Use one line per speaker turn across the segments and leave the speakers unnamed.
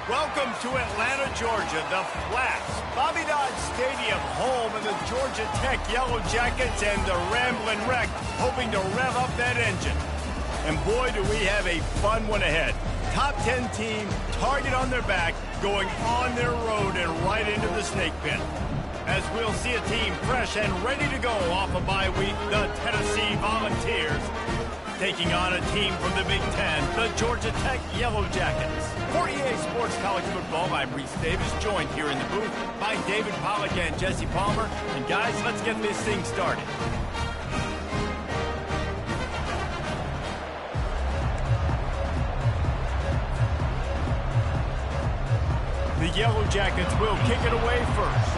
Welcome to Atlanta, Georgia, the Flats, Bobby Dodd Stadium, home of the Georgia Tech Yellow Jackets and the Ramblin' Wreck, hoping to rev up that engine. And boy, do we have a fun one ahead. Top 10 team, target on their back, going on their road and right into the snake pit. As we'll see a team fresh and ready to go off a bye week, the Tennessee Volunteers, taking on a team from the Big Ten, the Georgia Tech Yellow Jackets. For EA Sports College Football, I'm Reese Davis, joined here in the booth by David Pollack and Jesse Palmer. And guys, let's get this thing started. The Yellow Jackets will kick it away first.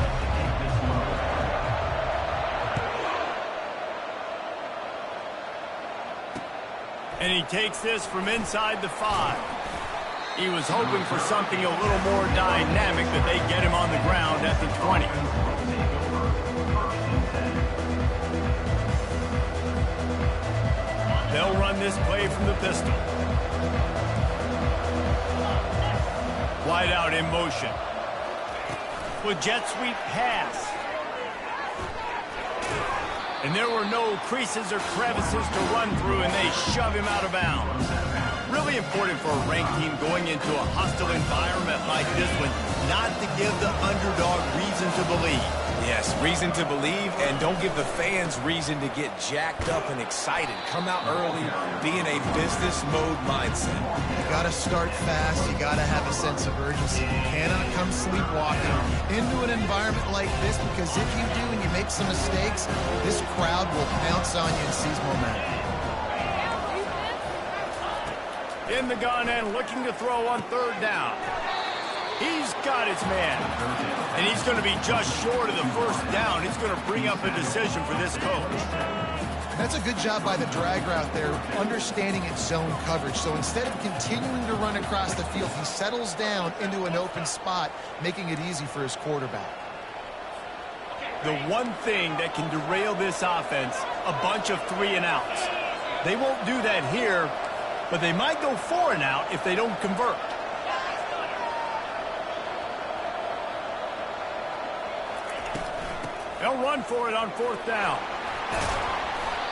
And he takes this from inside the 5. He was hoping for something a little more dynamic, that they get him on the ground at the 20. They'll run this play from the pistol. Wide out in motion. With jet sweep pass. And there were no creases or crevices to run through, and they shove him out of bounds. Really important for a ranked team going into a hostile environment like this one, not to give the underdog reason to believe.
Yes, reason to believe, and don't give the fans reason to get jacked up and excited. Come out early, be in a business mode mindset.
You got to start fast. You got to have a sense of urgency. You cannot come sleepwalking into an environment like this, because if you do and you make some mistakes, this crowd will pounce on you and seize momentum.
In the gun and looking to throw on third down. He's got his man. And he's going to be just short of the first down. He's going to bring up a decision for this coach.
That's a good job by the drag route there, understanding its zone coverage. So instead of continuing to run across the field, he settles down into an open spot, making it easy for his quarterback.
The one thing that can derail this offense, a bunch of 3 and outs. They won't do that here, but they might go 4 and out if they don't convert. They'll run for it on fourth down.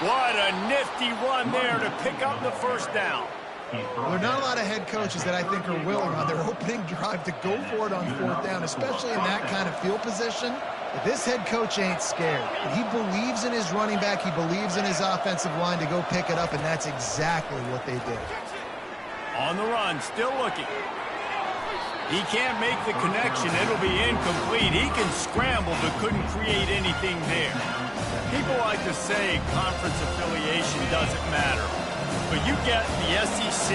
What a nifty run there to pick up the first down.
There are not a lot of head coaches that I think are willing on their opening drive to go for it on fourth down, especially in that kind of field position. But this head coach ain't scared. He believes in his running back. He believes in his offensive line to go pick it up, and that's exactly what they did.
On the run, still looking. He can't make the connection. It'll be incomplete. He can scramble, but couldn't create anything there. People like to say conference affiliation doesn't matter. But you get the SEC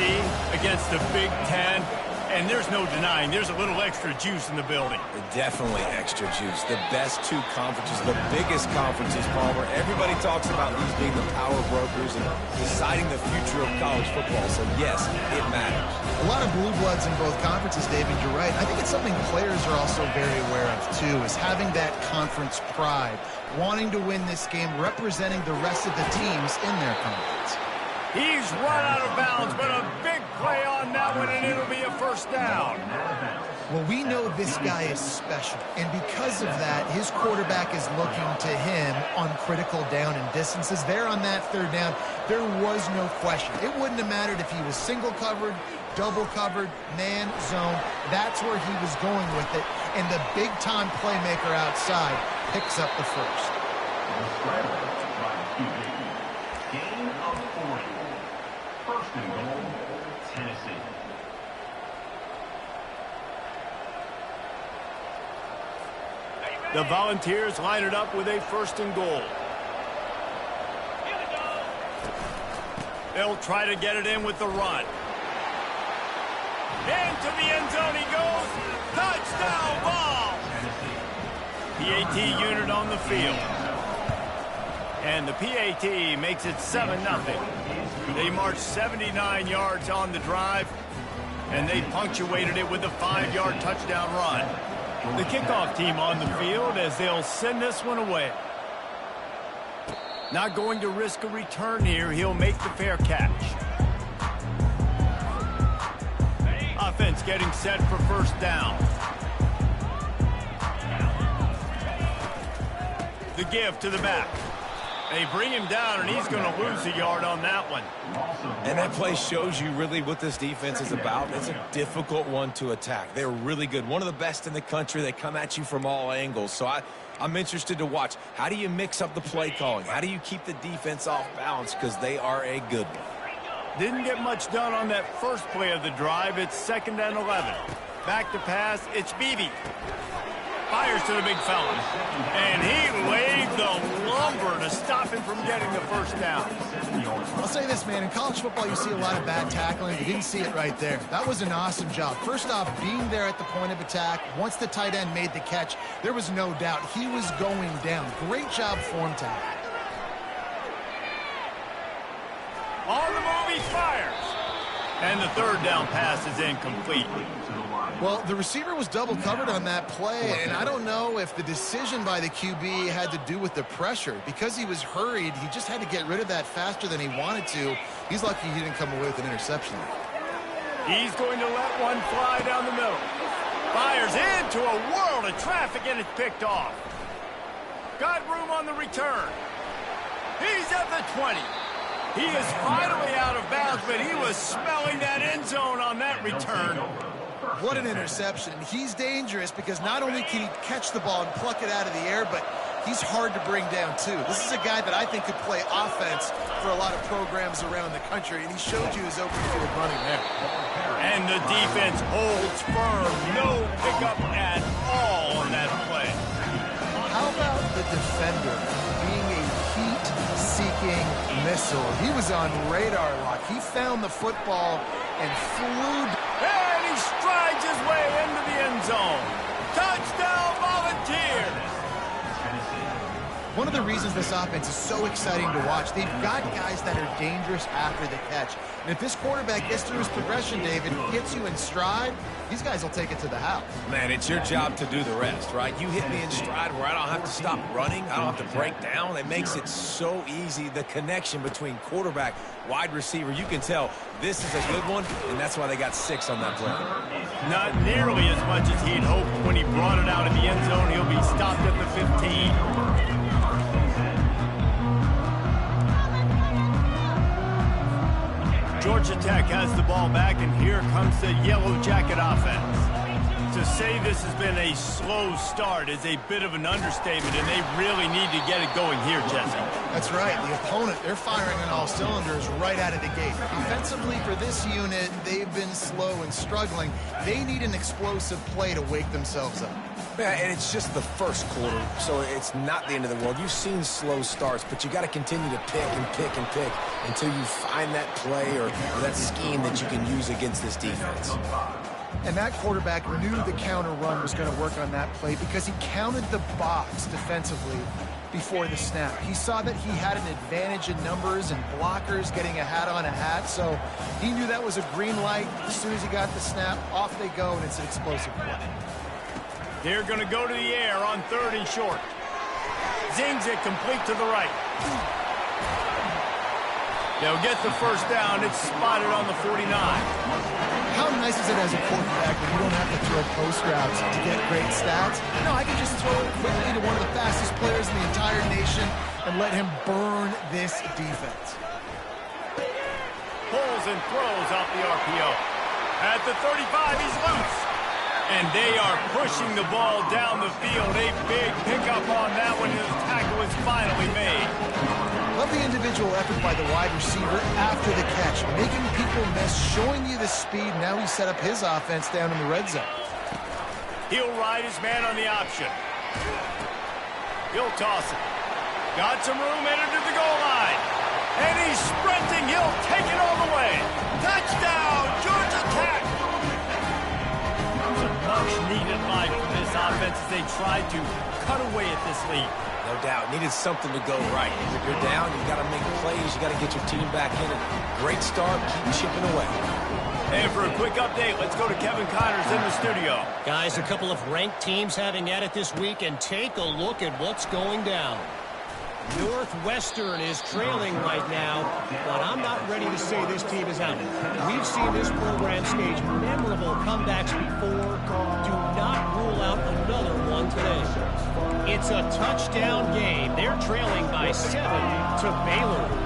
against the Big Ten, and there's no denying there's a little extra juice in the building.
Definitely extra juice. The best 2 conferences, the biggest conferences, Palmer. Everybody talks about these being the power brokers and deciding the future of college football. So, yes, it matters.
A lot of blue bloods in both conferences, David, you're right. I think it's something players are also very aware of, too, is having that conference pride, wanting to win this game, representing the rest of the teams in their conference.
He's run out of bounds, but a big play on that one, and it'll be a first down.
Well, we know this guy is special, and because of that, his quarterback is looking to him on critical down and distances. There on that third down, there was no question. It wouldn't have mattered if he was single covered, double covered, man, zone. That's where he was going with it, and the big-time playmaker outside picks up the first.
Gain of 40. First and goal, Tennessee.
The Volunteers line it up with a first and goal. They'll try to get it in with the run. Into the end zone he goes. Touchdown ball. PAT unit on the field. And the PAT makes it 7-0. They marched 79 yards on the drive, and they punctuated it with a 5-yard touchdown run. The kickoff team on the field as they'll send this one away. Not going to risk a return here. He'll make the fair catch. Offense getting set for first down. The give to the back. They bring him down, and he's going to lose a yard on that one.
And that play shows you really what this defense is about. It's a difficult one to attack. They're really good. One of the best in the country. They come at you from all angles. So I'm interested to watch. How do you mix up the play calling? How do you keep the defense off balance? Because they are a good one.
Didn't get much done on that first play of the drive. It's 2nd and 11. Back to pass. It's Beebe. Fires to the big fella. And he laid the lumber to stop him from getting the first down.
I'll say this, man. In college football, you see a lot of bad tackling. You didn't see it right there. That was an awesome job. First off, being there at the point of attack. Once the tight end made the catch, there was no doubt he was going down. Great job for him to have.
On the move, he fires. And the 3rd down pass is incomplete.
Well, the receiver was double covered on that play, and I don't know if the decision by the QB had to do with the pressure. Because he was hurried, he just had to get rid of that faster than he wanted to. He's lucky he didn't come away with an interception.
He's going to let one fly down the middle. Fires into a world of traffic, and it's picked off. Got room on the return. He's at the 20. He is finally out of bounds, but he was smelling that end zone on that return.
What an interception. He's dangerous because not only can he catch the ball and pluck it out of the air, but he's hard to bring down, too. This is a guy that I think could play offense for a lot of programs around the country, and he showed you his open field running there.
And the defense holds firm. No pickup at all on that play.
How about the defender being a heat-seeking missile? He was on radar lock. He found the football and flew.
And he strides his way into the end zone. Touchdown, Volunteers!
One of the reasons this offense is so exciting to watch, they've got guys that are dangerous after the catch. And if this quarterback gets through his progression, David, hits you in stride, these guys will take it to the house.
Man, it's your job to do the rest, right? You hit me in stride where I don't have to stop running. I don't have to break down. It makes it so easy. The connection between quarterback, wide receiver, you can tell this is a good one, and that's why they got 6 on that play.
Not nearly as much as he'd hoped when he brought it out of the end zone. He'll be stopped at the 15. Georgia Tech has the ball back, and here comes the Yellow Jacket offense. To say this has been a slow start is a bit of an understatement, and they really need to get it going here, Jesse.
That's right. The opponent, they're firing on all cylinders right out of the gate. Defensively for this unit, they've been slow and struggling. They need an explosive play to wake themselves up.
Yeah, and it's just the first quarter, so it's not the end of the world. You've seen slow starts, but you got to continue to pick and pick and pick until you find that play or that scheme that you can use against this defense.
And that quarterback knew the counter run was going to work on that play because he counted the box defensively before the snap. He saw that he had an advantage in numbers and blockers getting a hat on a hat, so he knew that was a green light. As soon as he got the snap, off they go, and it's an explosive play.
They're going to go to the air on 3rd and short. Zings it complete to the right. They'll get the first down. It's spotted on the 49.
How nice is it as a quarterback when you don't have to throw post routes to get great stats? No, I can just throw it quickly to one of the fastest players in the entire nation and let him burn this defense.
Pulls and throws off the RPO. At the 35, he's loose. And they are pushing the ball down the field. A big pickup on that one, and the tackle is finally made.
Love the individual effort by the wide receiver after the catch, making people miss, showing you the speed. Now he set up his offense down in the red zone.
He'll ride his man on the option. He'll toss it. Got some room, headed to the goal line. And he's sprinting. He'll take it all the way. Touchdown, Georgia Tech. Much-needed life for this offense as they tried to cut away at this lead.
No doubt. Needed something to go right. If you're down, you got to make plays. You got to get your team back in it. Great start. Keep chipping away.
And for a quick update, let's go to Kevin Connors in the studio.
Guys, a couple of ranked teams having at it this week, and take a look at what's going down. Northwestern is trailing right now, but I'm not ready to say this team is out. We've seen this program stage memorable comebacks before. Do not rule out another one today. It's a touchdown game. They're trailing by 7 to Baylor.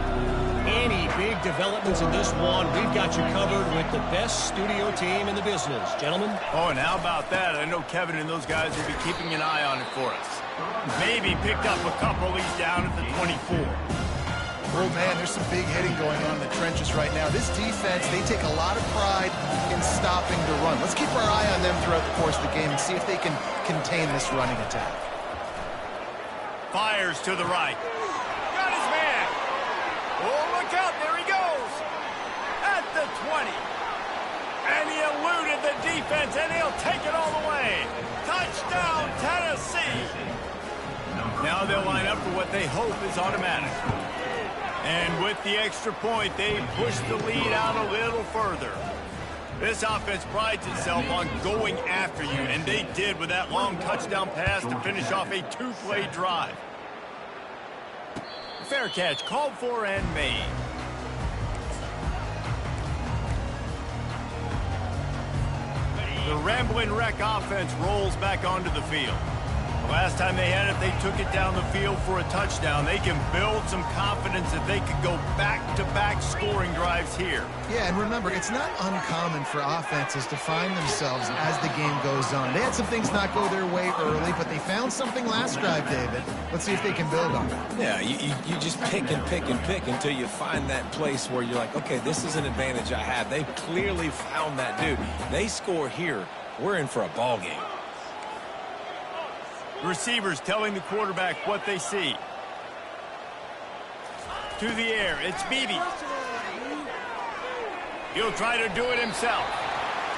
Any big developments in this one, we've got you covered with the best studio team in the business. Gentlemen?
Oh, and how about that? I know Kevin and those guys will be keeping an eye on it for us. Maybe picked up a couple. He's down at the 24.
Oh, man, there's some big hitting going on in the trenches right now. This defense, they take a lot of pride in stopping the run. Let's keep our eye on them throughout the course of the game and see if they can contain this running attack.
Fires to the right. Got his man. Oh, look out. There he goes. At the 20. And he eluded the defense, and he'll take it all the way. Touchdown, Tennessee. Now they'll line up for what they hope is automatic. And with the extra point, they push the lead out a little further. This offense prides itself on going after you, and they did with that long touchdown pass to finish off a 2-play drive. Fair catch, called for and made. The Ramblin' Wreck offense rolls back onto the field. The last time they had it, they took it down the field for a touchdown. They can build some confidence that they could go back-to-back scoring drives here.
Yeah, and remember, it's not uncommon for offenses to find themselves as the game goes on. They had some things not go their way early, but they found something last drive, David. Let's see if they can build on that.
Yeah, you just pick and pick and pick until you find that place where you're like, okay, this is an advantage I have. They've clearly found that dude. They score here, we're in for a ball game.
Receivers telling the quarterback what they see. To the air, it's Beebe. He'll try to do it himself.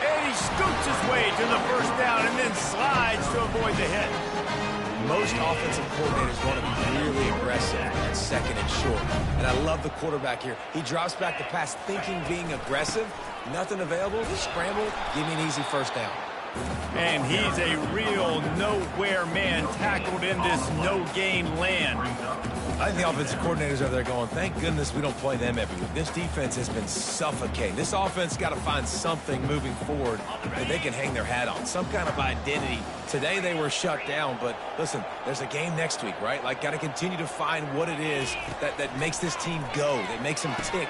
And he scoots his way to the first down and then slides to avoid the hit.
Most offensive coordinators want to be really aggressive at second and short. And I love the quarterback here. He drops back the pass thinking being aggressive. Nothing available, scramble, give me an easy first down.
And he's a real nowhere man tackled in this no-gain land.
I think the offensive coordinators over there going, thank goodness we don't play them every week. This defense has been suffocating. This offense got to find something moving forward that they can hang their hat on, some kind of identity. Today they were shut down, but listen, there's a game next week, right? Like, got to continue to find what it is that makes this team go, that makes them tick.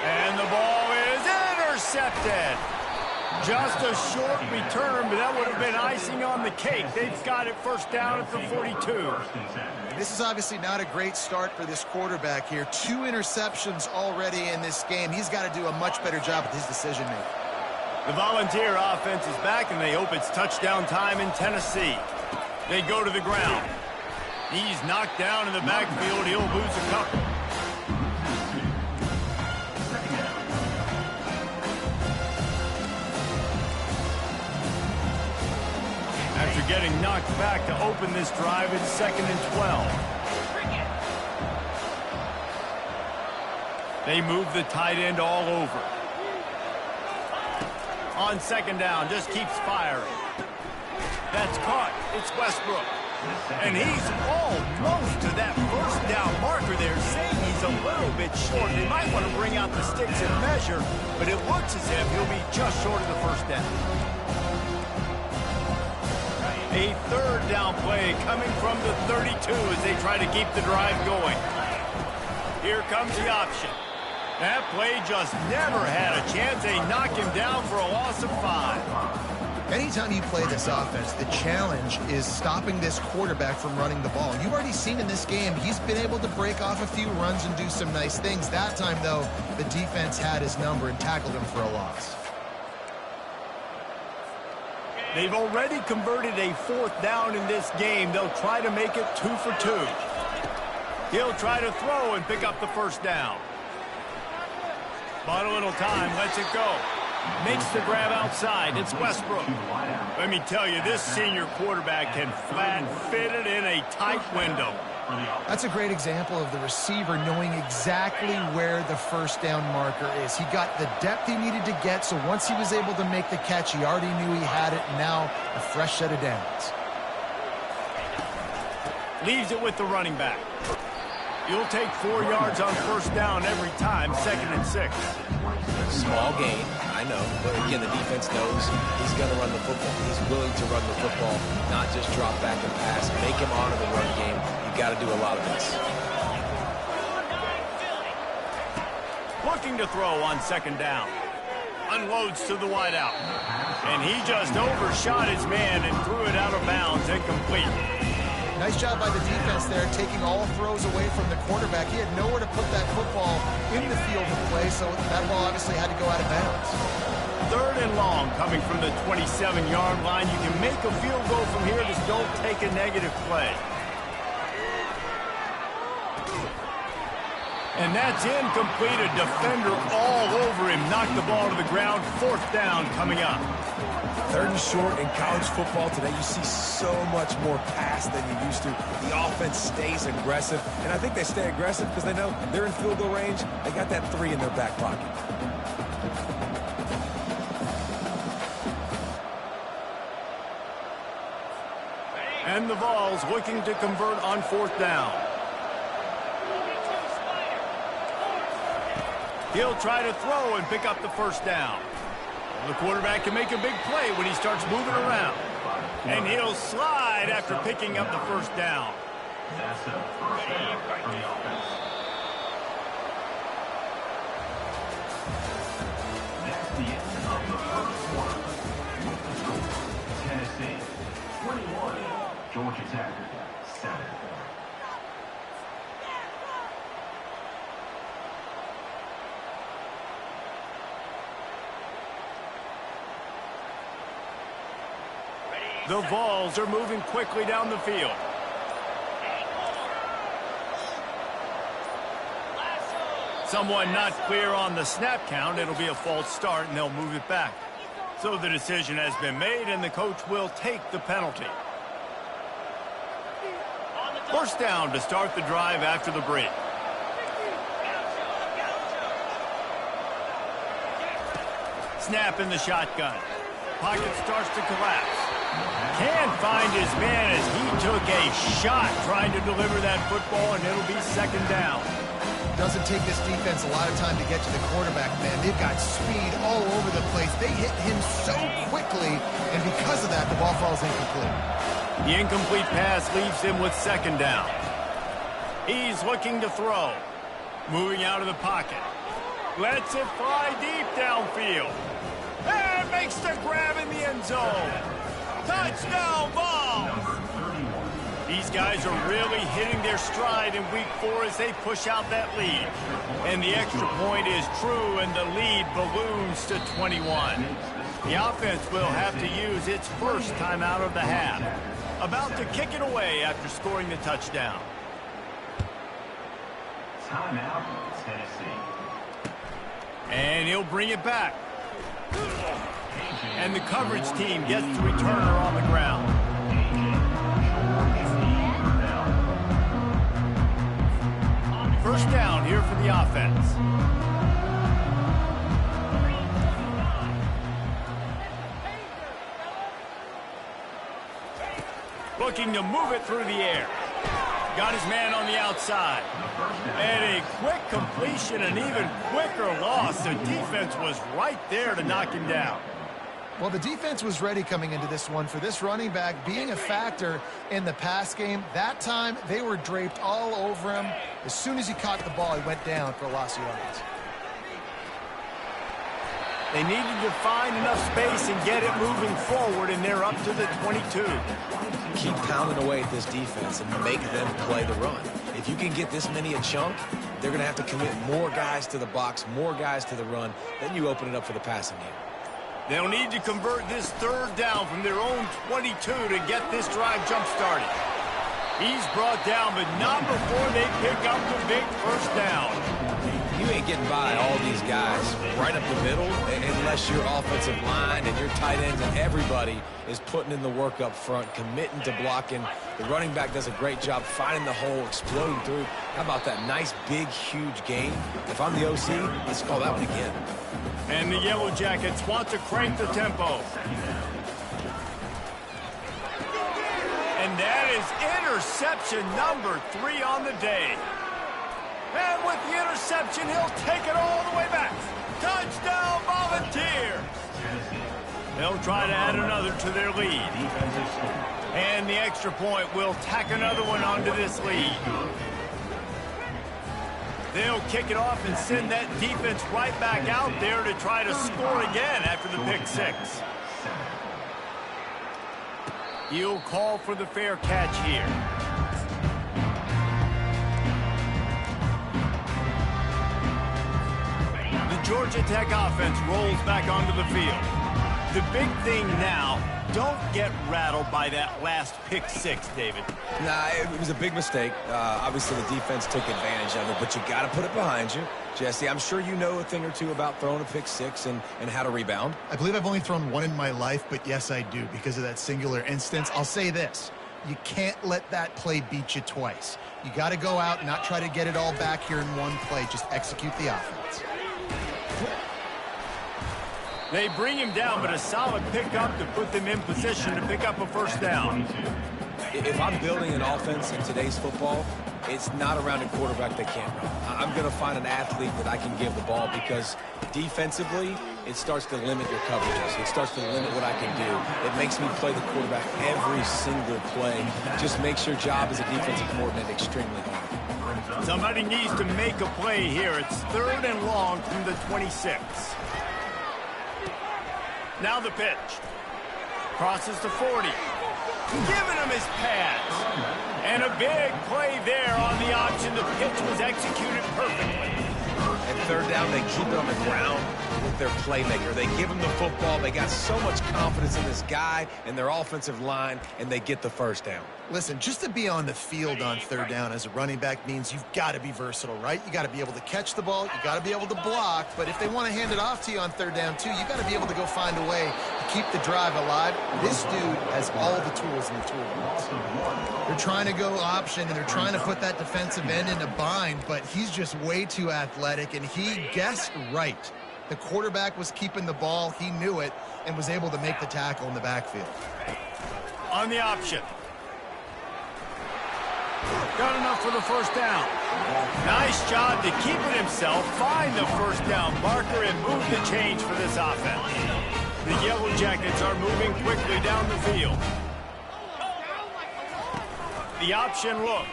And the ball is intercepted. Just a short return, but that would have been icing on the cake. They've got it first down at the 42.
This is obviously not a great start for this quarterback here. 2 interceptions already in this game. He's got to do a much better job with his decision-making.
The Volunteer offense is back, and they hope it's touchdown time in Tennessee. They go to the ground. He's knocked down in the backfield. He'll lose a couple. After getting knocked back to open this drive, it's 2nd and 12. They move the tight end all over. On 2nd down, just keeps firing. That's caught. It's Westbrook. And he's almost to that first down marker there, saying he's a little bit short. They might want to bring out the sticks and measure, but it looks as if he'll be just short of the first down. A 3rd down play coming from the 32 as they try to keep the drive going. Here comes the option. That play just never had a chance. They knock him down for a loss of 5.
Anytime you play this offense, the challenge is stopping this quarterback from running the ball. You've already seen in this game, he's been able to break off a few runs and do some nice things. That time, though, the defense had his number and tackled him for a loss.
They've already converted a 4th down in this game. They'll try to make it 2 for 2. He'll try to throw and pick up the first down. Bought a little time, lets it go. Makes the grab outside. It's Westbrook. Let me tell you, this senior quarterback can flat fit it in a tight window.
That's a great example of the receiver knowing exactly where the first down marker is. He got the depth he needed to get, so once he was able to make the catch, he already knew he had it, and now a fresh set of downs.
Leaves it with the running back. You'll take 4 yards on first down every time, 2nd and 6.
Small gain, I know. But again, the defense knows he's going to run the football. He's willing to run the football, not just drop back and pass. Make him honor the run game. You got to do a lot of this.
Looking to throw on 2nd down. Unloads to the wideout. And he just overshot his man and threw it out of bounds, incomplete.
Nice job by the defense there, taking all throws away from the quarterback. He had nowhere to put that football in the field of play, so that ball obviously had to go out of bounds.
3rd and long coming from the 27-yard line. You can make a field goal from here, just don't take a negative play. And that's incomplete. A defender all over him. Knocked the ball to the ground. 4th down coming up.
3rd and short in college football today. You see so much more pass than you used to. The offense stays aggressive. And I think they stay aggressive because they know they're in field goal range. They got that 3 in their back pocket.
And the Vols looking to convert on 4th down. He'll try to throw and pick up the 1st down. The quarterback can make a big play when he starts moving around. And he'll slide after picking up the 1st down.
That's a first down for the offense. That's the end of the first quarter. Tennessee 21, Georgia Tech 7.
The Vols are moving quickly down the field. Someone not clear on the snap count. It'll be a false start, and they'll move it back. So the decision has been made, and the coach will take the penalty. 1st down to start the drive after the break. Snap in the shotgun. Pocket starts to collapse. Can't find his man as he took a shot trying to deliver that football, and it'll be 2nd down.
Doesn't take this defense a lot of time to get to the quarterback, man. They've got speed all over the place. They hit him so quickly, and because of that, the ball falls incomplete.
The incomplete pass leaves him with 2nd down. He's looking to throw. Moving out of the pocket. Lets it fly deep downfield. And makes the grab in the end zone. Touchdown, Vols! These guys are really hitting their stride in week 4 as they push out that lead. And the extra point is true, and the lead balloons to 21. The offense will have to use its first time out of the half. About to kick it away after scoring the touchdown.
Timeout, Tennessee.
And he'll bring it back. And the coverage team gets the returner on the ground. First down here for the offense. Looking to move it through the air. Got his man on the outside. And a quick completion, an even quicker loss. The defense was right there to knock him down.
Well, the defense was ready coming into this one for this running back being a factor in the pass game. That time, they were draped all over him. As soon as he caught the ball, he went down for a loss of yards.
They needed to find enough space and get it moving forward, and they're up to the 22.
Keep pounding away at this defense and make them play the run. If you can get this many a chunk, they're going to have to commit more guys to the box, more guys to the run. Then you open it up for the passing game.
They'll need to convert this 3rd down from their own 22 to get this drive jump-started. He's brought down, but not before they pick up the big 1st down.
You ain't getting by all these guys right up the middle unless your offensive line and your tight ends and everybody is putting in the work up front, committing to blocking. The running back does a great job finding the hole, exploding through. How about that nice, big, huge gain? If I'm the OC, let's call that one again.
And the Yellow Jackets want to crank the tempo. And that is interception number 3 on the day. And with the interception, he'll take it all the way back. Touchdown, Volunteer! They'll try to add another to their lead. And the extra point will tack another one onto this lead. They'll kick it off and send that defense right back out there to try to score again after the pick six. He'll call for the fair catch here. The Georgia Tech offense rolls back onto the field. The big thing now, don't get rattled by that last pick six, David.
Nah, it was a big mistake. Obviously, the defense took advantage of it, but you got to put it behind you. Jesse, I'm sure you know a thing or two about throwing a pick six and how to rebound.
I believe I've only thrown one in my life, but yes, I do because of that singular instance. I'll say this. You can't let that play beat you twice. You got to go out and not try to get it all back here in one play. Just execute the offense.
They bring him down, but a solid pickup to put them in position to pick up a first down.
If I'm building an offense in today's football, it's not around a quarterback that can't run. I'm going to find an athlete that I can give the ball because defensively, it starts to limit your coverages. It starts to limit what I can do. It makes me play the quarterback every single play. Just makes your job as a defensive coordinator extremely hard.
Somebody needs to make a play here. It's 3rd and long from the 26. Now the pitch. Crosses to 40. Giving him his pads. And a big play there on the option. The pitch was executed perfectly.
And 3rd down, they keep it on the ground with their playmaker. They give him the football. They got so much confidence in this guy and their offensive line, and they get the first down.
Listen, just to be on the field on 3rd down as a running back means you've got to be versatile, right? You got to be able to catch the ball. You got to be able to block. But if they want to hand it off to you on 3rd down, too, you got to be able to go find a way to keep the drive alive. This dude has all the tools in the tool box. They're trying to go option, and they're trying to put that defensive end in a bind, but he's just way too athletic, and he guessed right. The quarterback was keeping the ball. He knew it and was able to make the tackle in the backfield.
On the option. Got enough for the first down. Nice job to keep it himself, find the first down marker, and move the change for this offense. The Yellow Jackets are moving quickly down the field. The option look.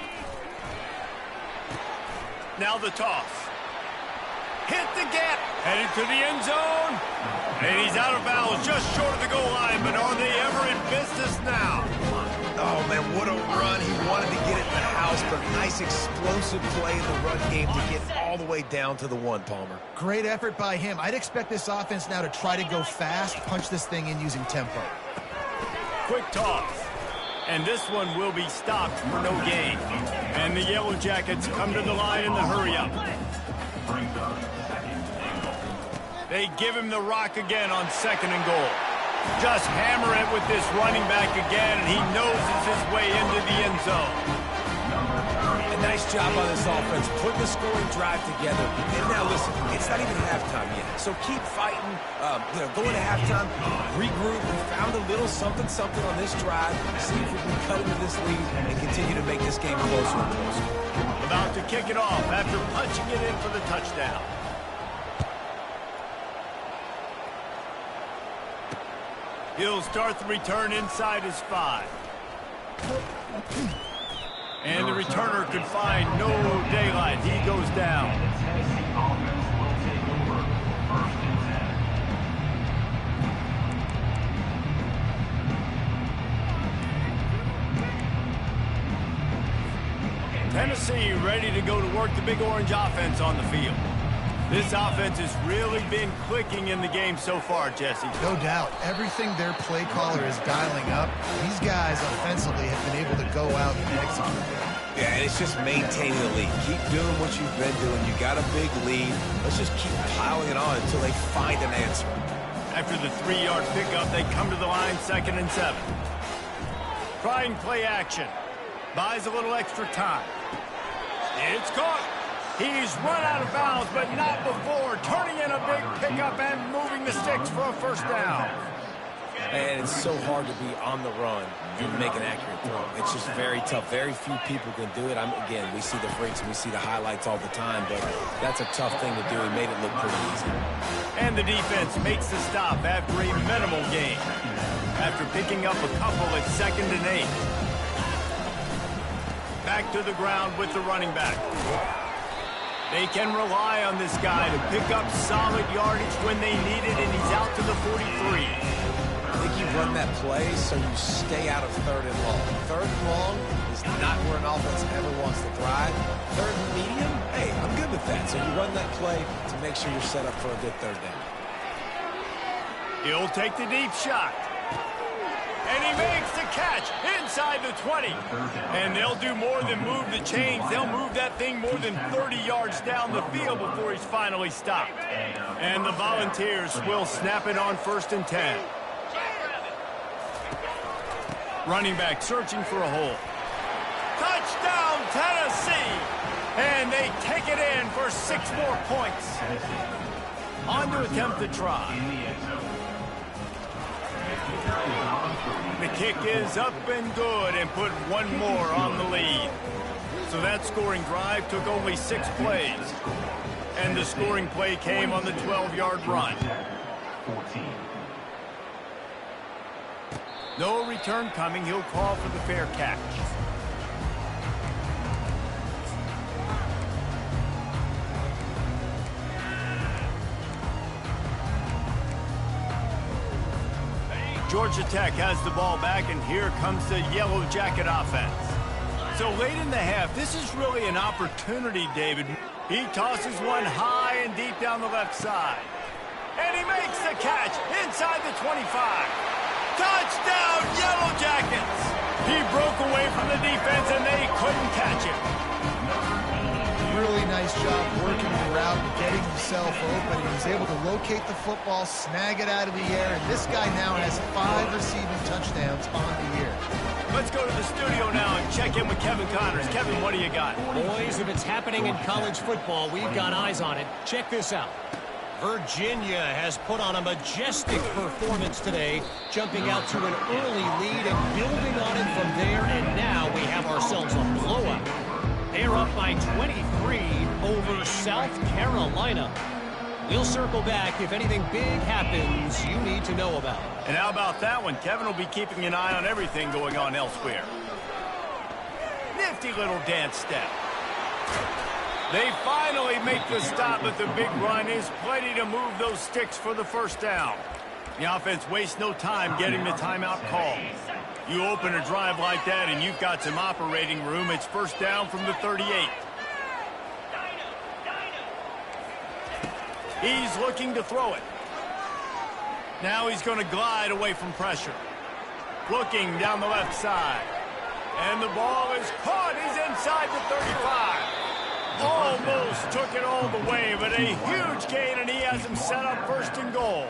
Now the toss. Hit the gap. Headed to the end zone. And he's out of bounds just short of the goal line. But are they ever in business now?
Oh, man, what a run. He wanted to get it in the house, but nice explosive play in the run game to get all the way down to the 1, Palmer.
Great effort by him. I'd expect this offense now to try to go fast, punch this thing in using tempo.
Quick toss. And this one will be stopped for no gain. And the Yellow Jackets come to the line in the hurry-up. They give him the rock again on 2nd and goal. Just hammer it with this running back again, and he noses his way into the end zone.
A nice job on this offense, putting the scoring drive together. And now, listen, it's not even halftime yet, so keep fighting. Going to halftime, regroup. We found a little something on this drive. See if we can cut into this lead and continue to make this game closer and closer.
About to kick it off after punching it in for the touchdown. He'll start the return inside his 5. And the returner could find no daylight. He goes down. Tennessee ready to go to work the Big Orange offense on the field. This offense has really been clicking in the game so far, Jesse.
No doubt. Everything their play caller is dialing up, these guys offensively have been able to go out and execute.
Yeah, and it's just maintaining the lead. Keep doing what you've been doing. You got a big lead. Let's just keep piling it on until they find an answer. After the 3-yard pickup, they come to the line 2nd and 7.
Trying play action. Buys a little extra time. It's caught. He's run out of bounds, but not before turning in a big pickup and moving the sticks for a first down.
And it's so hard to be on the run and make an accurate throw. It's just very tough. Very few people can do it. Again, we see the freaks and we see the highlights all the time, but that's a tough thing to do. He made it look pretty easy.
And the defense makes the stop after a minimal gain. After picking up a couple at 2nd and 8. Back to the ground with the running back. They can rely on this guy to pick up solid yardage when they need it, and he's out to the 43.
I think you run that play so you stay out of 3rd and long. 3rd and long is not where an offense ever wants to thrive. 3rd and medium, hey, I'm good with that. So you run that play to make sure you're set up for a good 3rd down.
He'll take the deep shot. And he makes the catch inside the 20. And they'll do more than move the chains. They'll move that thing more than 30 yards down the field before he's finally stopped. And the Volunteers will snap it on 1st and 10. Running back searching for a hole. Touchdown, Tennessee! And they take it in for 6 more points. On to attempt the try. The kick is up and good and put 1 more on the lead. So that scoring drive took only 6 plays. And the scoring play came on the 12-yard run.
14.
No return coming. He'll call for the fair catch. Georgia Tech has the ball back, and here comes the Yellow Jacket offense. So late in the half, this is really an opportunity, David. He tosses one high and deep down the left side. And he makes the catch inside the 25. Touchdown, Yellow Jackets! He broke away from the defense, and they couldn't catch him.
Really nice job working the route and getting himself open. He was able to locate the football, snag it out of the air, and this guy now has 5 receiving touchdowns on the year.
Let's go to the studio now and check in with Kevin Connors. Kevin, what do you got?
Boys, if it's happening in college football, we've got eyes on it. Check this out. Virginia has put on a majestic performance today, jumping out to an early lead and building on it from there, and now we have ourselves a blowout. They're up by 23 over South Carolina. We'll circle back if anything big happens you need to know about.
And how about that one? Kevin will be keeping an eye on everything going on elsewhere. Nifty little dance step. They finally make the stop, but the big run is plenty to move those sticks for the 1st down. The offense wastes no time getting the timeout call. You open a drive like that and you've got some operating room. It's 1st down from the 38. He's looking to throw it. Now he's going to glide away from pressure. Looking down the left side. And the ball is caught. He's inside the 35. Almost took it all the way, but a huge gain, and he has him set up 1st and goal.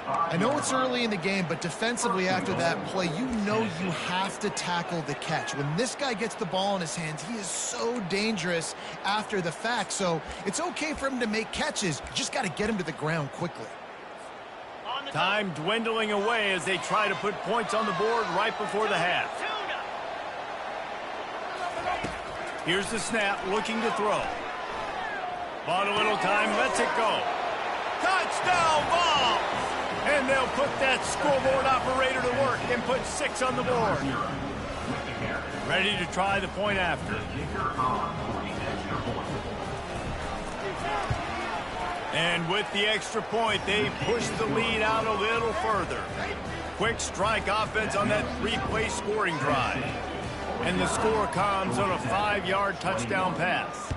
I know it's early in the game, but defensively after that play, you know you have to tackle the catch. When this guy gets the ball in his hands, he is so dangerous after the fact. So it's okay for him to make catches. You just got to get him to the ground quickly.
Time dwindling away as they try to put points on the board right before the half. Here's the snap, looking to throw. Bought a little time, lets it go. Touchdown ball! And they'll put that scoreboard operator to work and put 6 on the board. Ready to try the point after. And with the extra point, they push the lead out a little further. Quick strike offense on that 3-play scoring drive. And the score comes on a 5-yard touchdown pass.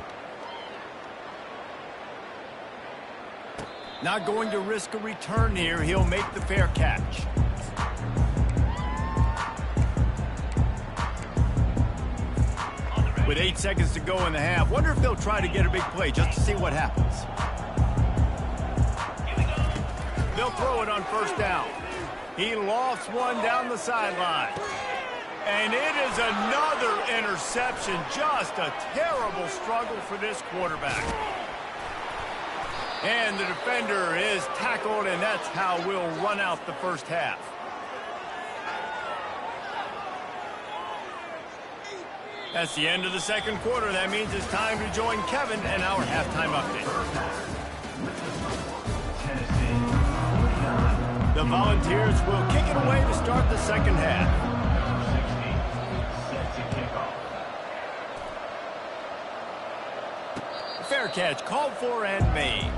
Not going to risk a return here. He'll make the fair catch. With 8 seconds to go in the half, wonder if they'll try to get a big play just to see what happens. They'll throw it on 1st down. He lofts one down the sideline. And it is another interception. Just a terrible struggle for this quarterback. And the defender is tackled, and that's how we'll run out the 1st half. That's the end of the second quarter. That means it's time to join Kevin and our halftime update. The Volunteers will kick it away to start the second half. Fair catch called for and made.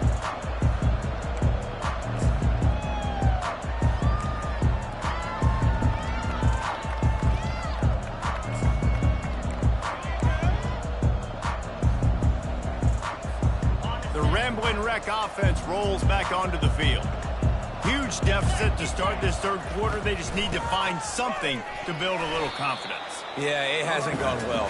The Ramblin' Wreck offense rolls back onto the field. Huge deficit to start this third quarter. They just need to find something to build a little confidence.
Yeah, it hasn't gone well.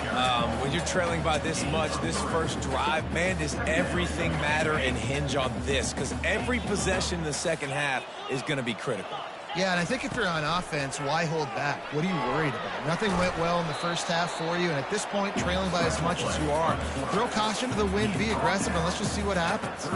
When you're trailing by this much, this first drive, man, does everything matter and hinge on this? Because every possession in the second half is going to be critical.
Yeah, and I think if you're on offense, why hold back? What are you worried about? Nothing went well in the first half for you, and at this point, trailing by as much as you are, throw caution to the wind, be aggressive, and let's just see what happens.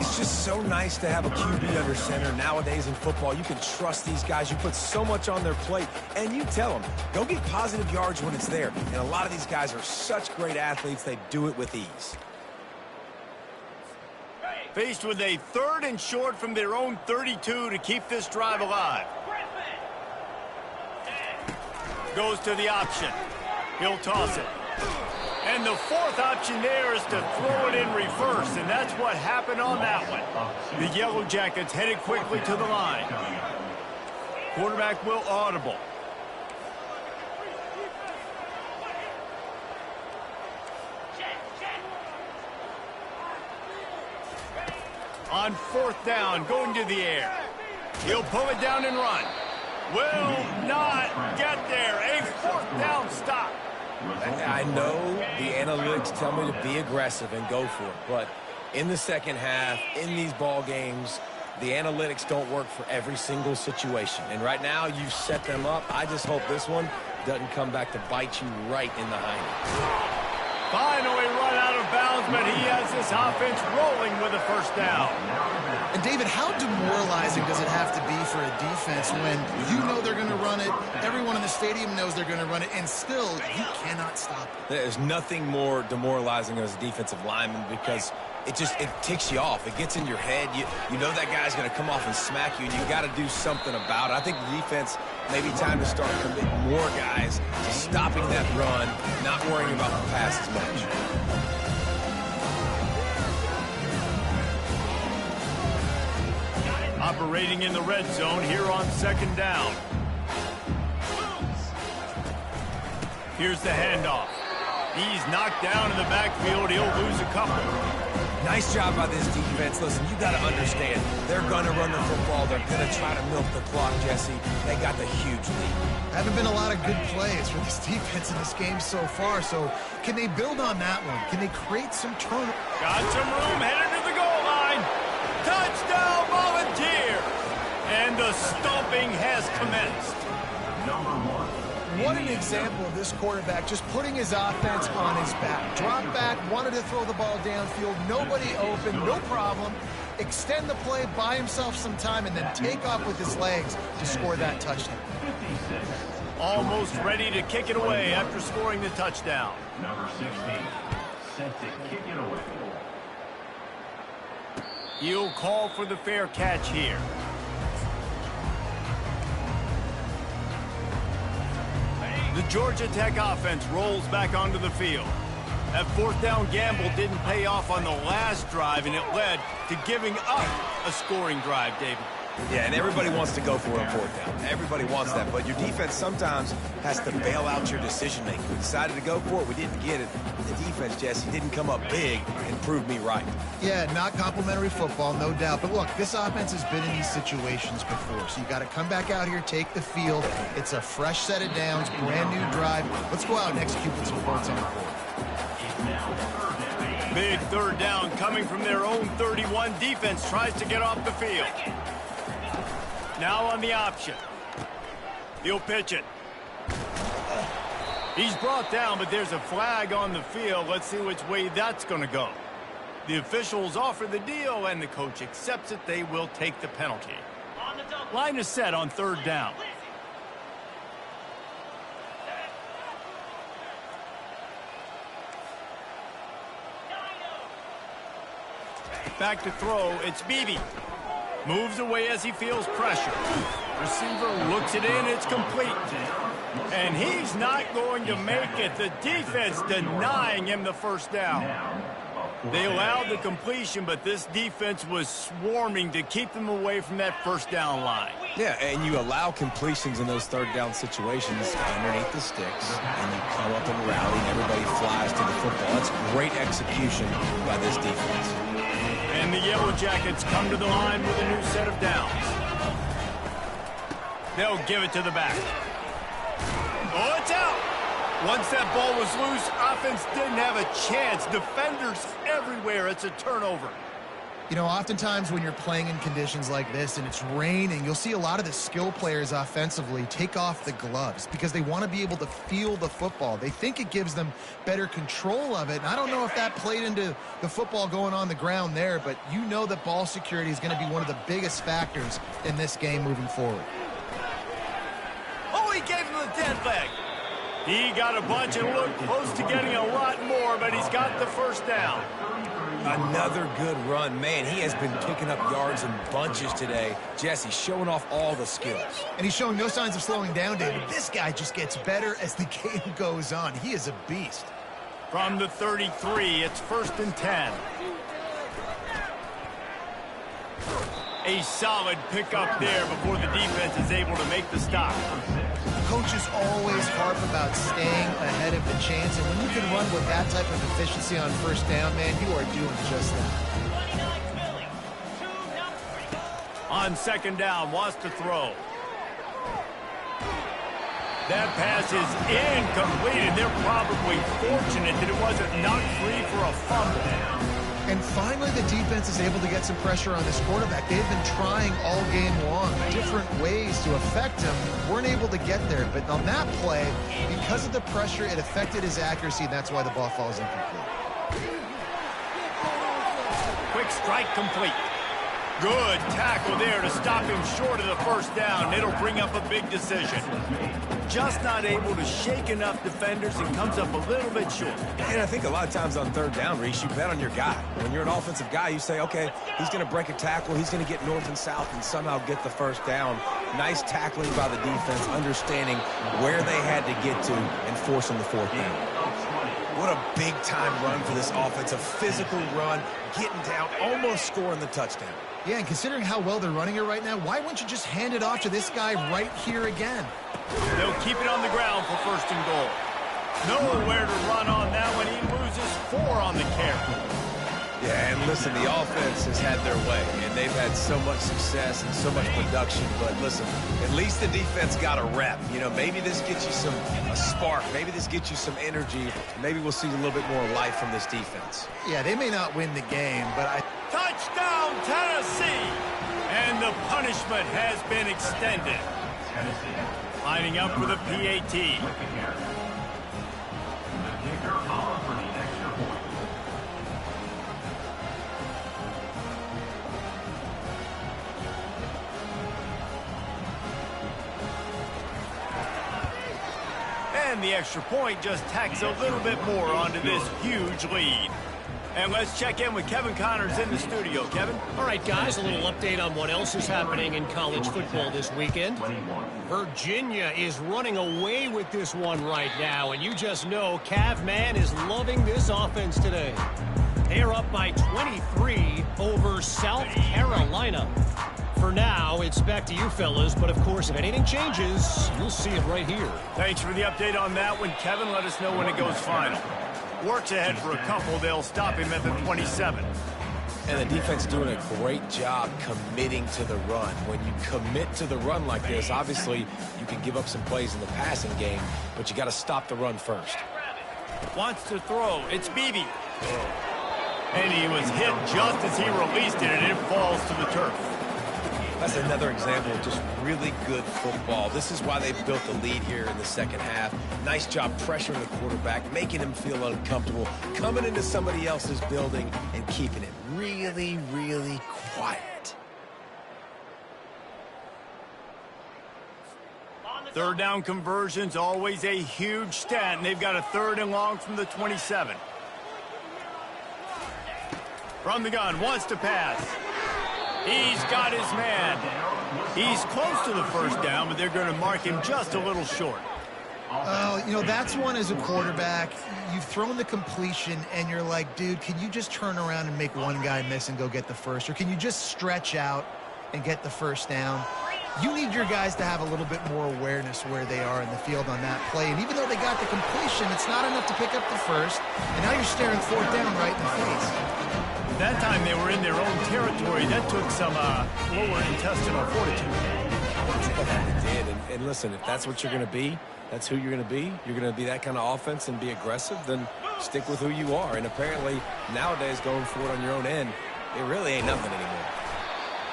It's just so nice to have a QB under center. Nowadays in football, you can trust these guys. You put so much on their plate, and you tell them, go get positive yards when it's there. And a lot of these guys are such great athletes, they do it with ease.
Faced with a 3rd and short from their own 32 to keep this drive alive. Goes to the option. He'll toss it. And the 4th option there is to throw it in reverse, and that's what happened on that one. The Yellow Jackets headed quickly to the line. Quarterback will audible. On 4th down, going to the air. He'll pull it down and run. Will not get there. A 4th down stop.
I know the analytics tell me to be aggressive and go for it, but in the second half, in these ball games, the analytics don't work for every single situation. And right now, you've set them up. I just hope this one doesn't come back to bite you right in the hind.
Finally run out of bounds, but he has this offense rolling with a 1st down.
And David, how demoralizing does it have to be for a defense when you know they're going to run it, everyone in the stadium knows they're going to run it, and still you cannot stop it?
There's nothing more demoralizing as a defensive lineman because it ticks you off. It gets in your head. You know that guy's going to come off and smack you, and you got to do something about it. I think the defense maybe time to start committing more guys to stopping that run, not worrying about the pass as much.
Operating in the red zone here on 2nd down. Here's the handoff. He's knocked down in the backfield. He'll lose a couple.
Nice job by this defense. Listen, you got to understand, they're going to run the football. They're going to try to milk the clock, Jesse. They got the huge lead.
Haven't been a lot of good plays for this defense in this game so far, so can they build on that one? Can they create some turnover?
Got some room, headed to the goal line. Touchdown, Volunteer! And the stomping has commenced.
What an example of this quarterback just putting his offense on his back. Drop back, wanted to throw the ball downfield, nobody open, no problem. Extend the play, buy himself some time, and then take off with his legs to score that touchdown.
Almost ready to kick it away after scoring the touchdown.
Number 16, set to kick it away.
He'll call for the fair catch here. The Georgia Tech offense rolls back onto the field. That 4th down gamble didn't pay off on the last drive, and it led to giving up a scoring drive, David.
Yeah, and everybody wants to go for it on 4th down. Everybody wants that, but your defense sometimes has to bail out your decision-making. We decided to go for it. We didn't get it. The defense, Jesse, didn't come up big and prove me right.
Yeah, not complimentary football, no doubt. But look, this offense has been in these situations before, so you got to come back out here, take the field. It's a fresh set of downs, brand new drive. Let's go out and execute with some points on the board.
Big 3rd down coming from their own 31. Defense tries to get off the field. Now on the option. He'll pitch it. He's brought down, but there's a flag on the field. Let's see which way that's going to go. The officials offer the deal, and the coach accepts it. They will take the penalty. Line is set on 3rd down. Back to throw. It's Beebe. Moves away as he feels pressure. Receiver looks it in. It's complete. And he's not going to make it. The defense denying him the first down. They allowed the completion, but this defense was swarming to keep them away from that first down line.
Yeah, and you allow completions in those third down situations underneath the sticks, and you come up and rally, and everybody flies to the football. That's great execution by this defense.
And the Yellow Jackets come to the line with a new set of downs. They'll give it to the back. Oh, it's out! Once that ball was loose, offense didn't have a chance. Defenders everywhere. It's a turnover.
You know, oftentimes when you're playing in conditions like this and it's raining, you'll see a lot of the skill players offensively take off the gloves because they want to be able to feel the football. They think it gives them better control of it. And I don't know if that played into the football going on the ground there, but you know that ball security is going to be one of the biggest factors in this game moving forward.
Oh, he gave him the dead leg. He got a bunch and looked close to getting a lot more, but he's got the first down.
Another good run. Man, he has been picking up yards in bunches today. Jesse showing off all the skills.
And he's showing no signs of slowing down, David. This guy just gets better as the game goes on. He is a beast.
From the 33, it's 1st and 10. A solid pickup there before the defense is able to make the stop.
Coaches always harp about staying ahead of the chance, and when you can run with that type of efficiency on first down, man, you are doing just that.
On 2nd down, wants to throw. That pass is incomplete, and they're probably fortunate that it wasn't knocked free for a fumble.
And finally, the defense is able to get some pressure on this quarterback. They've been trying all game long, different ways to affect him. Weren't able to get there, but on that play, because of the pressure, it affected his accuracy, and that's why the ball falls incomplete.
Quick strike complete. Good tackle there to stop him short of the first down. It'll bring up a big decision. Just not able to shake enough defenders and comes up a little bit short.
And I think a lot of times on 3rd down, Reese, you bet on your guy. When you're an offensive guy, you say, okay, he's going to break a tackle, he's going to get north and south and somehow get the first down. Nice tackling by the defense, understanding where they had to get to and forcing the 4th down. What a big-time run for this offense, a physical run, getting down, almost scoring the touchdown.
Yeah, and considering how well they're running it right now, why wouldn't you just hand it off to this guy right here again?
They'll keep it on the ground for 1st and goal. Nowhere to run on that one. He loses 4 on the carry.
Yeah, and listen, the offense has had their way, and they've had so much success and so much production. But listen, at least the defense got a rep. You know, maybe this gets you a spark. Maybe this gets you some energy. Maybe we'll see a little bit more life from this defense.
Yeah, they may not win the game, but
Touchdown, Tennessee! And the punishment has been extended. Lining up for the PAT. And the extra point just tacks a little bit more onto this huge lead. And let's check in with Kevin Connors in the studio. Kevin?
All right, guys, a little update on what else is happening in college football this weekend. Virginia is running away with this one right now, and you just know Cav Man is loving this offense today. They are up by 23 over South Carolina. For now, it's back to you fellas, but of course, if anything changes, you'll see it right here.
Thanks for the update on that one, Kevin. Let us know when it goes final. Works ahead for a couple. They'll stop him at the 27.
And the defense doing a great job committing to the run. When you commit to the run like this, obviously you can give up some plays in the passing game, but you got to stop the run first.
Wants to throw. It's Beebe. And he was hit just as he released it, and it falls to the turf.
That's another example of just really good football. This is why they built the lead here in the second half. Nice job pressuring the quarterback, making him feel uncomfortable, coming into somebody else's building and keeping it really, really quiet.
3rd down conversions, always a huge stat, and they've got a 3rd and long from the 27. From the gun, wants to pass. He's got his man. He's close to the first down, but they're going to mark him just a little short.
You know, that's one as a quarterback. You've thrown the completion, and you're like, dude, can you just turn around and make one guy miss and go get the first? Or can you just stretch out and get the first down? You need your guys to have a little bit more awareness where they are in the field on that play. And even though they got the completion, it's not enough to pick up the first. And now you're staring fourth down right in the face.
That time they were in their own territory. That took some lower intestinal fortitude.
It did. And listen, if that's what you're going to be, that's who you're going to be. You're going to be that kind of offense and be aggressive, then stick with who you are. And apparently, nowadays, going for it on your own end, it really ain't nothing anymore.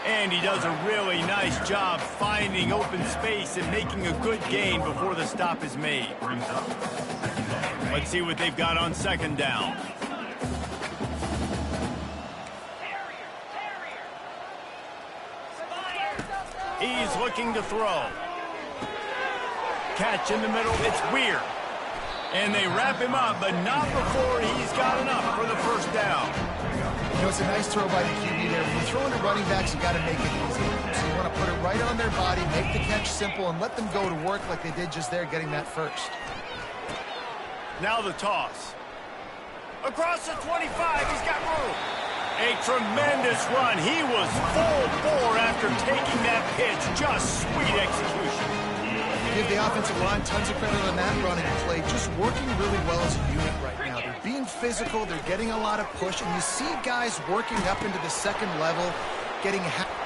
And he does a really nice job finding open space and making a good gain before the stop is made. Let's see what they've got on second down. He's looking to throw. Catch in the middle, it's weird. And they wrap him up, but not before he's got enough for the first down.
You know, it's a nice throw by the QB there. When you're throwing to running backs, you got to make it easy. So you want to put it right on their body, make the catch simple, and let them go to work like they did just there, getting that first.
Now the toss. Across the 25, he's got room. A tremendous run. He was full bore after taking that pitch. Just sweet execution.
Give the offensive line tons of credit on that running play. Just working really well as a unit right now. They're being physical. They're getting a lot of push. And you see guys working up into the second level, getting...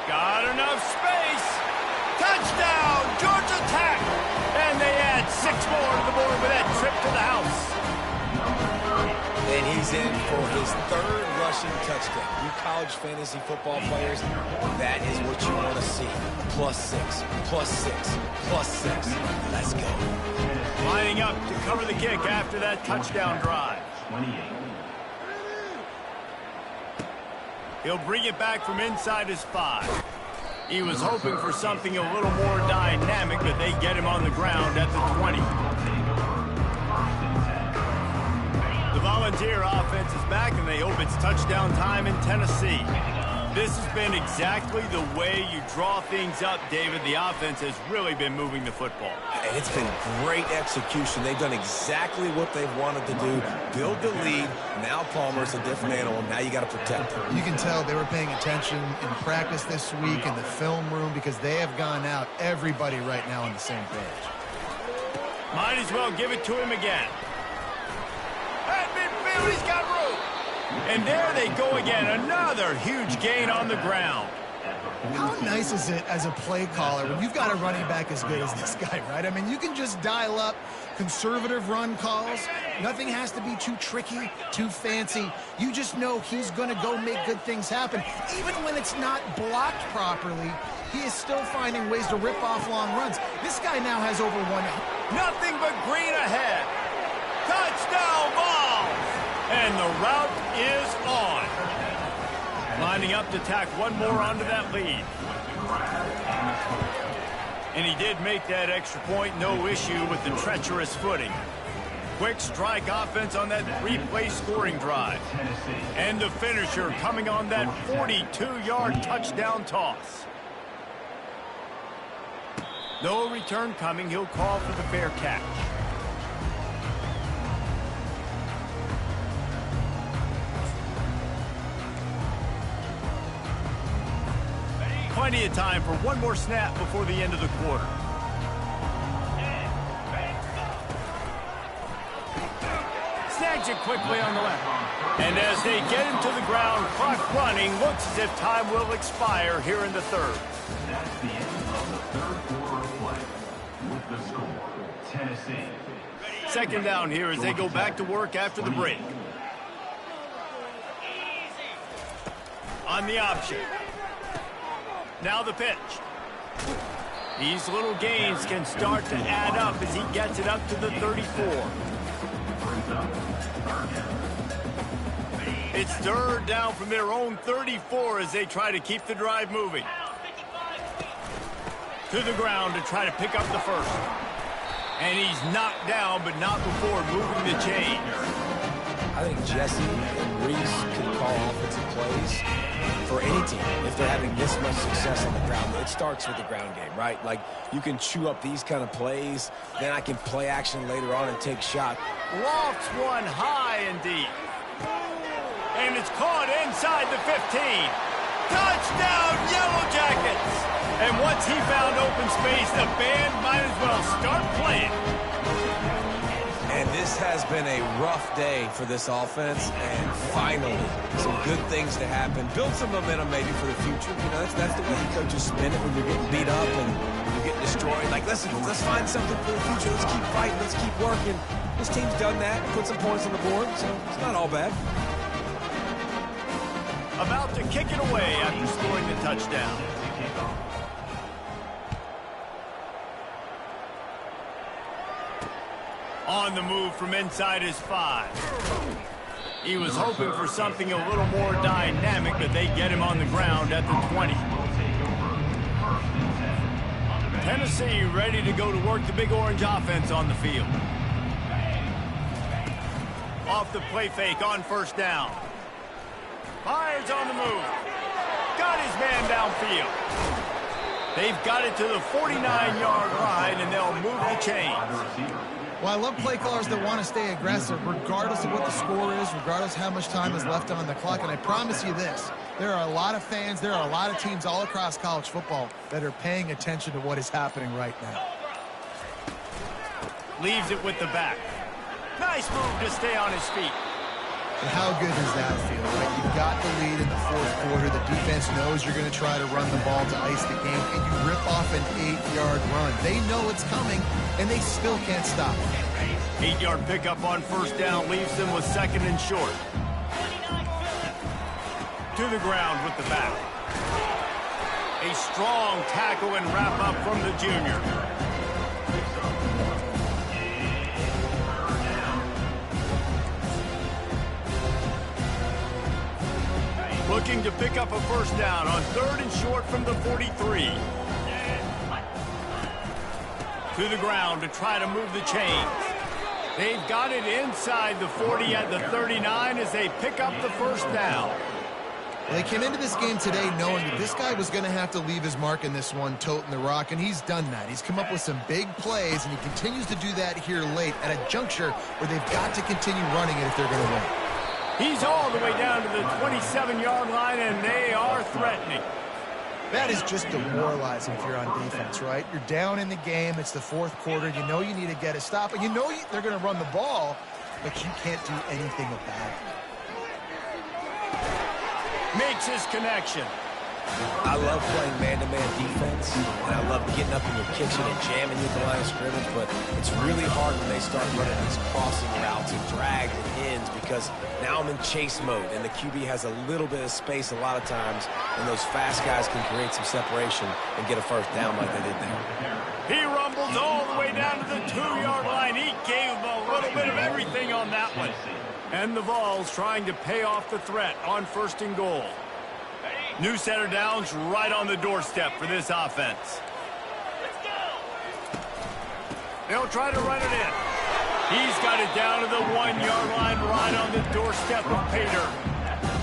Got enough space. Touchdown, Georgia Tech. And they add 6 more to the board with that trip to the house.
And he's in for his third rushing touchdown. You college fantasy football players, that is what you want to see. +6, +6, +6. Let's go.
Lining up to cover the kick after that touchdown drive.
28.
He'll bring it back from inside his 5. He was hoping for something a little more dynamic, but they get him on the ground at the 20. The Volunteer offense is back, and they hope it's touchdown time in Tennessee. This has been exactly the way you draw things up, David. The offense has really been moving the football.
And it's been great execution. They've done exactly what they've wanted to do. Build the lead. Now Palmer's a different animal. Now you got to protect him.
You can tell they were paying attention in practice this week in the film room because they have gone out, everybody right now on the same page.
Might as well give it to him again. At midfield, he's got room. And there they go again. Another huge gain on the ground.
How nice is it as a play caller when you've got a running back as good as this guy, right? I mean, you can just dial up conservative run calls. Nothing has to be too tricky, too fancy. You just know he's going to go make good things happen. Even when it's not blocked properly, he is still finding ways to rip off long runs. This guy now has over 100.
Nothing but green ahead. Touchdown ball. And the route is on. Lining up to tack one more onto that lead. And he did make that extra point, no issue with the treacherous footing. Quick strike offense on that 3-play scoring drive. And the finisher coming on that 42-yard touchdown toss. No return coming. He'll call for the fair catch. Plenty of time for one more snap before the end of the quarter. Snags it quickly on the left. And as they get him to the ground, clock running, looks as if time will expire here in the third.
That's the end of the third quarter of play. With the score, Tennessee.
Second down here as they go back to work after the break. On the option. Now the pitch. These little gains can start to add up as he gets it up to the 34. It's third down from their own 34 as they try to keep the drive moving. To the ground to try to pick up the first. And he's knocked down, but not before moving the chain.
I think Jesse and Reese can call offensive plays for any team if they're having this much success on the ground. It starts with the ground game, right? Like, you can chew up these kind of plays, then I can play action later on and take shot.
Lofts one high and deep. And it's caught inside the 15. Touchdown, Yellow Jackets! And once he found open space, the band might as well start playing.
And this has been a rough day for this offense, and finally, some good things to happen. Build some momentum maybe for the future. You know, that's the way the coaches spin it when you're getting beat up and you're getting destroyed. Like, let's find something for the future. Let's keep fighting. Let's keep working. This team's done that, put some points on the board, so it's not all bad.
About to kick it away after scoring the touchdown. On the move from inside his 5. He was hoping for something a little more dynamic, but they get him on the ground at the 20. Tennessee ready to go to work the Big Orange offense on the field. Off the play fake on first down. Fires on the move. Got his man downfield. They've got it to the 49-yard line, and they'll move the chains.
Well, I love play callers that want to stay aggressive, regardless of what the score is, regardless how much time is left on the clock. And I promise you this, there are a lot of fans, there are a lot of teams all across college football that are paying attention to what is happening right now.
Leaves it with the back. Nice move to stay on his feet.
And how good does that feel, right? You've got the lead in the fourth quarter. The defense knows you're going to try to run the ball to ice the game, and you rip off an 8-yard run. They know it's coming, and they still can't stop it.
8-yard pickup on first down leaves them with second and short. To the ground with the back. A strong tackle and wrap up from the junior. Looking to pick up a first down on third and short from the 43. To the ground to try to move the chains. They've got it inside the 40 at the 39 as they pick up the first down.
They came into this game today knowing that this guy was going to have to leave his mark in this one, toting the rock, and he's done that. He's come up with some big plays, and he continues to do that here late at a juncture where they've got to continue running it if they're going to win.
He's all the way down to the 27-yard line, and they are threatening.
That is just demoralizing if you're on defense, right? You're down in the game. It's the fourth quarter. You know you need to get a stop, and you know they're going to run the ball, but you can't do anything about it.
Makes his connection.
I love playing man-to-man defense, and I love getting up in your kitchen and jamming you at the line of scrimmage, but it's really hard when they start running these crossing routes and drag and ends because now I'm in chase mode, and the QB has a little bit of space a lot of times, and those fast guys can create some separation and get a first down like they did there.
He rumbles all the way down to the 2-yard line. He gave him a little bit of everything on that one. And the Vols trying to pay off the threat on first and goal. New set of downs right on the doorstep for this offense. They'll try to run it in. He's got it down to the 1-yard line right on the doorstep of Pater.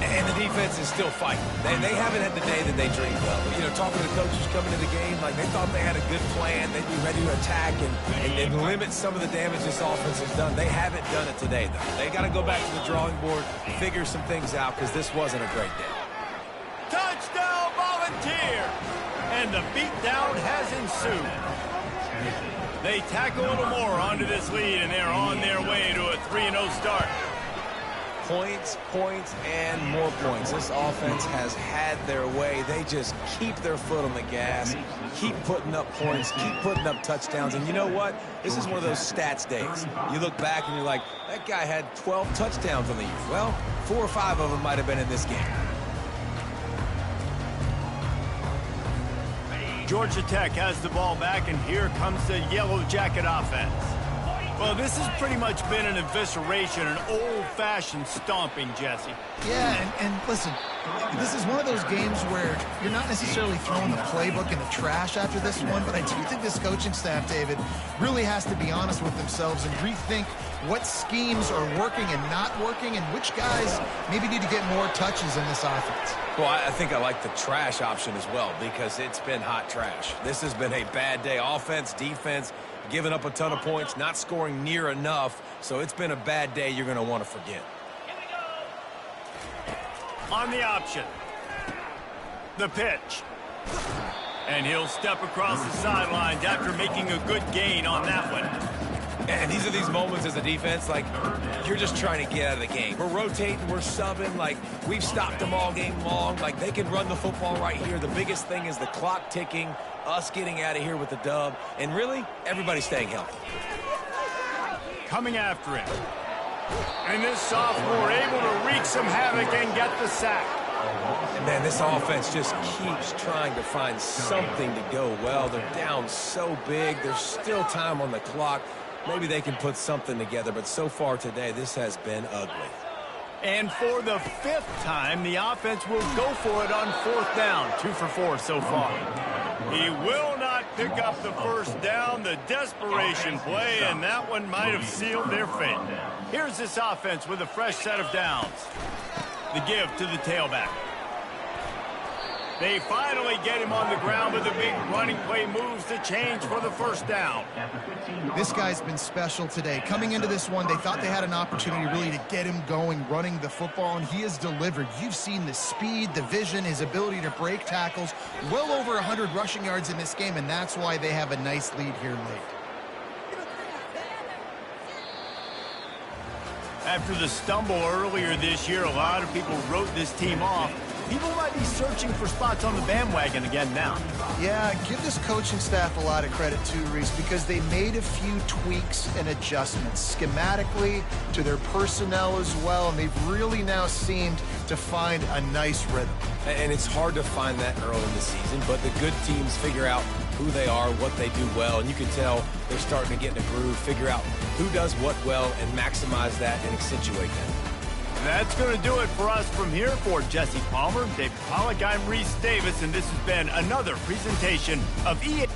And the defense is still fighting. They haven't had the day that they dreamed of. You know, talking to the coaches coming to the game, like they thought they had a good plan. They'd be ready to attack and limit some of the damage this offense has done. They haven't done it today, though. They got to go back to the drawing board, figure some things out, because this wasn't a great day.
Touchdown, Volunteer! And the beatdown has ensued. They tackle a little more onto this lead, and they're on their way to a 3-0 start.
Points, points, and more points. This offense has had their way. They just keep their foot on the gas, keep putting up points, keep putting up touchdowns. And you know what? This is one of those stats days. You look back and you're like, that guy had 12 touchdowns on the year. Well, 4 or 5 of them might have been in this game.
Georgia Tech has the ball back, and here comes the Yellow Jacket offense. Well, this has pretty much been an evisceration, an old-fashioned stomping, Jesse.
Yeah, and listen, this is one of those games where you're not necessarily throwing the playbook in the trash after this one, but I do think this coaching staff, David, really has to be honest with themselves and rethink what schemes are working and not working, and which guys maybe need to get more touches in this offense.
Well, I think I like the trash option as well because it's been hot trash. This has been a bad day. Offense, defense, giving up a ton of points, not scoring near enough. So it's been a bad day you're going to want to forget.
On the option. The pitch. And he'll step across the sidelines after making a good gain on that one.
And these are these moments as a defense, like, you're just trying to get out of the game. We're rotating, we're subbing, like, we've stopped them all game long. Like, they can run the football right here. The biggest thing is the clock ticking, us getting out of here with the dub, and really, everybody staying healthy.
Coming after him. And this sophomore able to wreak some havoc and get the sack.
And man, this offense just keeps trying to find something to go well. They're down so big. There's still time on the clock. Maybe they can put something together, but so far today, this has been ugly.
And for the 5th time, the offense will go for it on 4th down. 2 for 4 so far. He will not pick up the first down. The desperation play, and that one might have sealed their fate. Here's this offense with a fresh set of downs. The give to the tailback. They finally get him on the ground with a big running play moves the change for the first down.
This guy's been special today. Coming into this one, they thought they had an opportunity really to get him going, running the football, and he has delivered. You've seen the speed, the vision, his ability to break tackles. Well over 100 rushing yards in this game, and that's why they have a nice lead here late.
After the stumble earlier this year, a lot of people wrote this team off. People might be searching for spots on the bandwagon again now.
Yeah, give this coaching staff a lot of credit too, Reese, because they made a few tweaks and adjustments schematically to their personnel as well, and they've really now seemed to find a nice rhythm.
And it's hard to find that early in the season, but the good teams figure out who they are, what they do well, and you can tell they're starting to get in a groove, figure out who does what well, and maximize that and accentuate that.
That's going to do it for us from here. For Jesse Palmer, David Pollack, I'm Reese Davis, and this has been another presentation of EA.